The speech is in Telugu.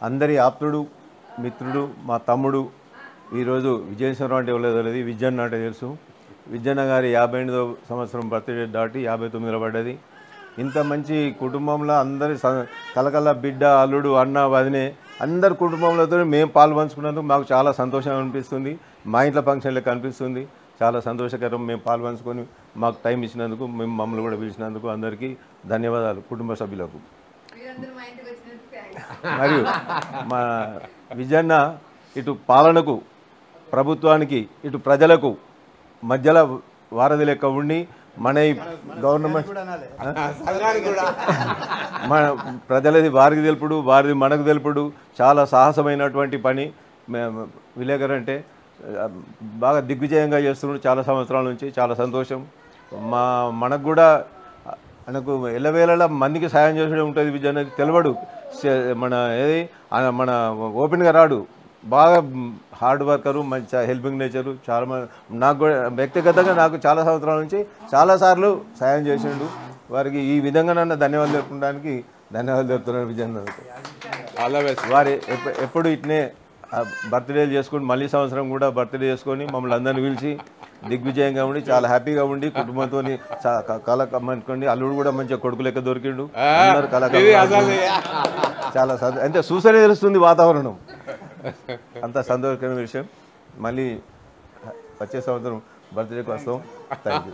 అందరి ఆప్తుడు మిత్రుడు మా తమ్ముడు ఈరోజు విజయేశ్వరరావు అంటే ఎవరో తెలియదు, విజయన్న అంటే తెలుసు. విజయన్న గారి 58వ సంవత్సరం బర్త్డే దాటి 59లో పడ్డది. ఇంత మంచి కుటుంబంలో అందరి కలకల బిడ్డ అల్లుడు అన్న వదినే అందరి కుటుంబంలోతో మేము పాలు పంచుకున్నందుకు మాకు చాలా సంతోషం అనిపిస్తుంది. మా ఇంట్లో ఫంక్షన్లకు అనిపిస్తుంది. చాలా సంతోషకరం. మేము పాలు పంచుకొని మాకు టైం ఇచ్చినందుకు, మేము మమ్మల్ని కూడా పిలిచినందుకు అందరికీ ధన్యవాదాలు కుటుంబ సభ్యులకు. మరియు మా విజయన్న ఇటు పాలనకు, ప్రభుత్వానికి, ఇటు ప్రజలకు మధ్యలో వారధి లెక్క ఉండి మన ఈ గవర్నమెంట్ మన ప్రజలది వారికి తెలుపుడు, వారిది మనకు తెలుపుడు చాలా సాహసమైనటువంటి పని. విలేకరు అంటే బాగా దిగ్విజయంగా చేస్తున్నాడు చాలా సంవత్సరాల నుంచి. చాలా సంతోషం. మనకు కూడా మనకు ఎల్లవేళలా మందికి సాయం చేసే ఉంటుంది. విజయన్నది తెలియడు, మన ఏది మన ఓపెన్గా రాడు. బాగా హార్డ్ వర్కరు, మంచి హెల్పింగ్ నేచరు. చాలా నాకు కూడా వ్యక్తిగతంగా నాకు చాలా సంవత్సరాల నుంచి చాలాసార్లు సాయం చేసిండు. వారికి ఈ విధంగా నన్ను ధన్యవాదాలు తెలుపడానికి ధన్యవాదాలు చెప్తున్నాను విజయన్న. వారి ఎప్పుడు ఇట్నే బర్త్డేలు చేసుకొని మళ్ళీ సంవత్సరం కూడా బర్త్డే చేసుకొని మమ్మల్ని అందరిని పిలిచి దిగ్విజయంగా ఉండి చాలా హ్యాపీగా ఉండి కుటుంబంతో కలకమ్మనుకోండి. అల్లుడు కూడా మంచిగా కొడుకు లెక్క దొరికిండు. అందరు చాలా అంటే చూసనే తెలుస్తుంది వాతావరణం. అంత సంతోషకరమైన విషయం. మళ్ళీ వచ్చే సంవత్సరం బర్త్డేకి వస్తాం. Thank you.